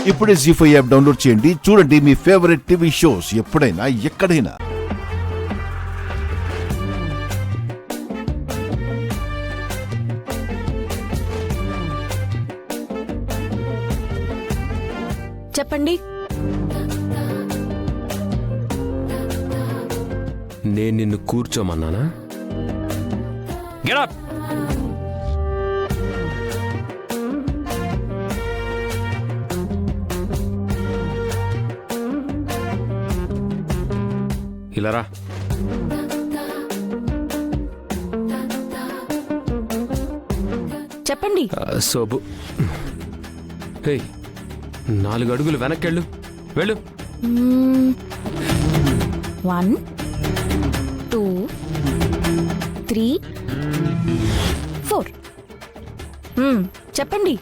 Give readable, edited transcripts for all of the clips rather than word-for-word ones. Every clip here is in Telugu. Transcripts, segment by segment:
ఇప్పుడే జీ5 యాప్ డౌన్లోడ్ చేయండి. చూడండి మీ ఫేవరెట్ టీవీ షోస్ ఎప్పుడైనా ఎక్కడైనా. చెప్పండి. నేను నిన్ను కూర్చోమన్నానా? Get up. ఇలా రా. చెప్పండి. సోబు, హే 4 అడుగులు వెనక్కెళ్ళు. వెళ్ళు. 1 2 3 4. చెప్పండి.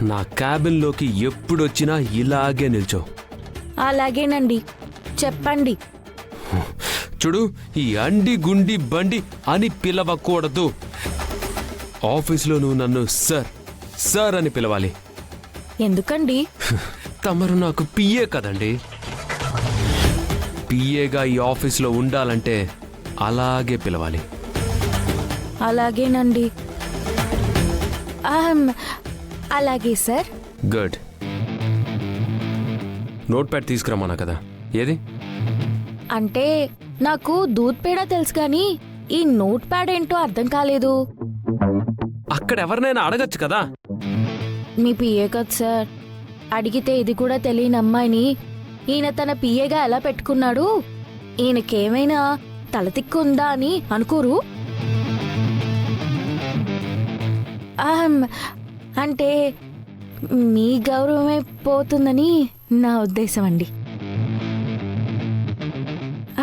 నా క్యాబిన్లోకి ఎప్పుడొచ్చినా ఇలాగే నిల్చో. అలాగేనండి. చెప్పండి. చూడు, ఈ అండి గుండి బండి అని పిలవకూడదు. ఆఫీస్లో నువ్వు నన్ను సార్ సార్ అని పిలవాలి. ఎందుకండి? తమరు నాకు పిఏ కదండి. పిఏగా ఈ ఆఫీస్లో ఉండాలంటే అలాగే పిలవాలి. అలాగేనండి. అలాగే సార్. గుడ్. నోట్ ప్యాడ్ తీసుకురమ్మన్నా కదా, ఏది? అంటే నాకు దూద్ పేడ తెలుసు కానీ ఈ నోట్ ప్యాడ్ ఏంటో అర్థం కాలేదు. అక్కడ ఎవరినైనా అడగచ్చు కదా. మీ పిఏ కదా సార్. అడిగితే ఇది కూడా తెలియని అమ్మాయిని ఈయన తన పిఏగా ఎలా పెట్టుకున్నాడు? ఈయనకేమైనా తలతిక్కుందా అని అనుకోరు? అంటే మీ గౌరవమే పోతుందని నా ఉద్దేశం అండి.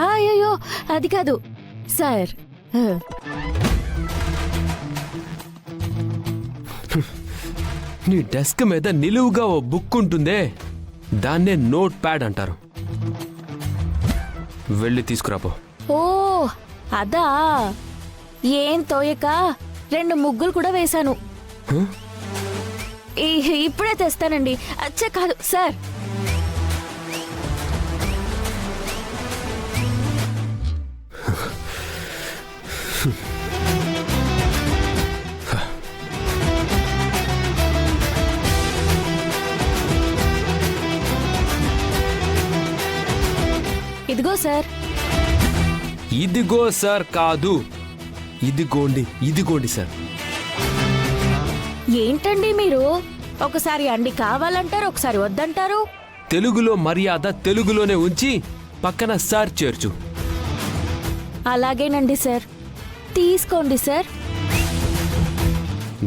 అయ్యో అది కాదు సార్. నీ డెస్క్ మీద నిలువుగా ఓ బుక్ ఉంటుందే, దాన్నే నోట్ ప్యాడ్ అంటారు. వెళ్ళి తీసుకురాపో. ఓ అదా. ఏం తోయక 2 ముగ్గులు కూడా వేశాను. ఇప్పుడే తెస్తానండి. అచ్చే కాదు సార్. ఇదిగో సార్. ఇదిగో సార్ కాదు, ఇదిగోండి. ఇదిగోండి సార్. ఏంటండి మీరు? ఒకసారి అండి కావాలంటారు, ఒకసారి వద్దంటారు. తెలుగులో మర్యాద తెలుగులోనే ఉంచి పక్కన సార్ చేర్చు. అలాగేనండి సార్. తీసుకోండి సార్.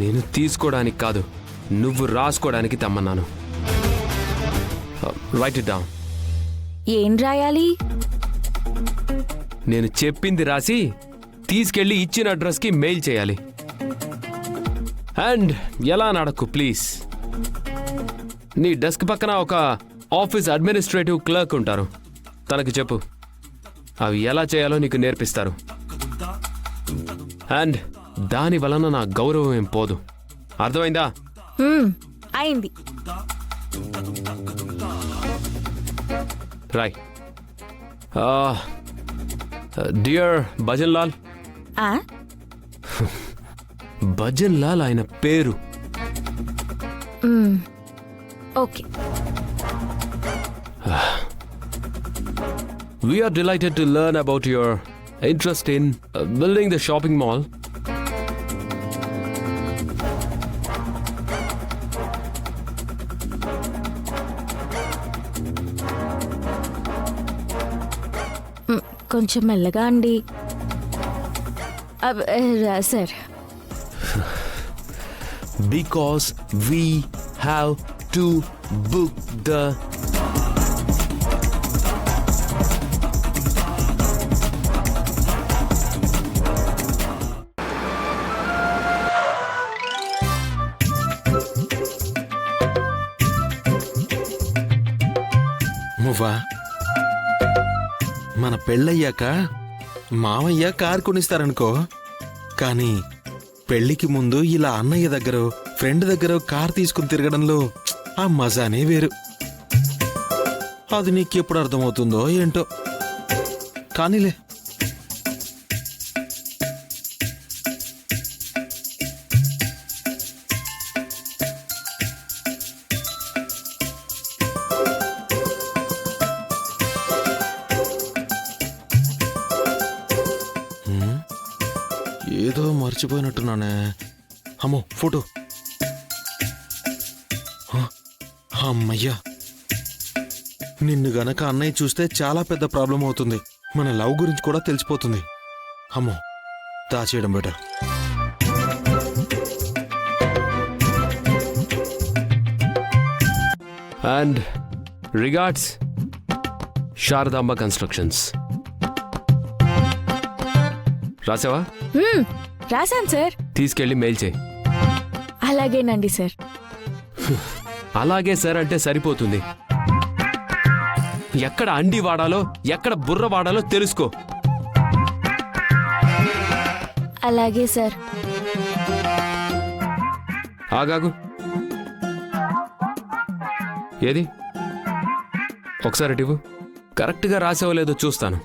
నేను తీసుకోవడానికి కాదు, నువ్వు రాసుకోవడానికి తెమ్మన్నాను. Right it down. ఏం రాయాలి? నేను చెప్పింది రాసి తీసుకెళ్లి ఇచ్చిన అడ్రస్కి మెయిల్ చేయాలి. అండ్ ఎలా నడకు ప్లీజ్. నీ డెస్క్ పక్కన ఒక ఆఫీస్ అడ్మినిస్ట్రేటివ్ క్లర్క్ ఉంటారు. తనకి చెప్పు, అవి ఎలా చేయాలో నీకు నేర్పిస్తారు. అండ్ దాని వలన నా గౌరవం ఏం పోదు. అర్థమైందా? అయింది. రాయ్. డియర్ భజన్ లాల్. భజన్ లాల్ ఆయన పేరు. Okay. We are delighted to learn about your interest in building the shopping mall. కొంచెం మెల్లగా అండి sir. Because we have to book the మువ్వా. మన పెళ్ళయ్యాక మామయ్య కారు కొనిస్తారనుకో, కానీ పెళ్లికి ముందు ఇలా అన్నయ్య దగ్గర ఫ్రెండ్ దగ్గర కార్ తీసుకుని తిరగడంలో ఆ మజానే వేరు. అది నీకెప్పుడు అర్థమవుతుందో ఏంటో కానీలే. ఏదో మర్చిపోయినట్టున్నానే. అమ్మో ఫోటో. అమ్మయ్యా, నిన్ను గనక అన్నయ్య చూస్తే చాలా పెద్ద ప్రాబ్లం అవుతుంది. మన లవ్ గురించి కూడా తెలిసిపోతుంది. అమ్మో, దాచేయడం better. And regards Sharadamba constructions. రాసావా? రాశాను సార్. తీసుకెళ్ళి మెయిల్ చేయి. అలాగేనండి సార్. అలాగే సార్ అంటే సరిపోతుంది. ఎక్కడ అండి వాడాలో ఎక్కడ బుర్ర వాడాలో తెలుసుకో. అలాగే సార్. ఆగాగు. ఏది ఒకసారి ఇవ్వు. కరెక్ట్గా రాసావో లేదో చూస్తాను.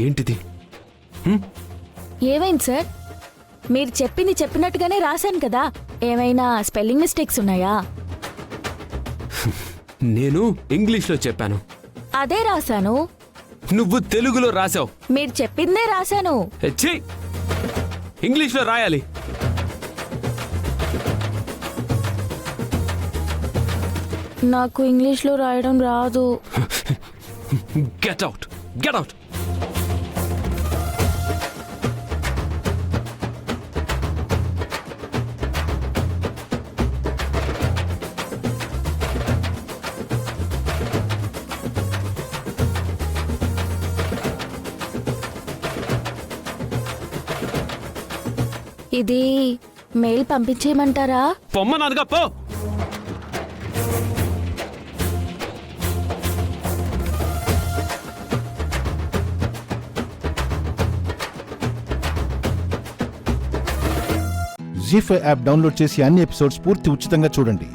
ఏంటిది? ఏమైంది సార్? మీరు చెప్పింది చెప్పినట్టుగానే రాశాను కదా. ఏమైనా స్పెల్లింగ్ మిస్టేక్స్ ఉన్నాయా? నేను ఇంగ్లీష్లో చెప్పాను. అదే రాశాను. నువ్వు తెలుగులో రాసావు. మీరు చెప్పిందే రాశాను. ఛీ! ఇంగ్లీష్లో రాయాలి. నాకు ఇంగ్లీష్లో రాయడం రాదు. Get out, get out. ఇది మెయిల్ పంపించేయమంటారా? పొమ్మనాదుగా పో. జీ5 యాప్ డౌన్లోడ్ చేసి అన్ని ఎపిసోడ్స్ పూర్తి ఉచితంగా చూడండి.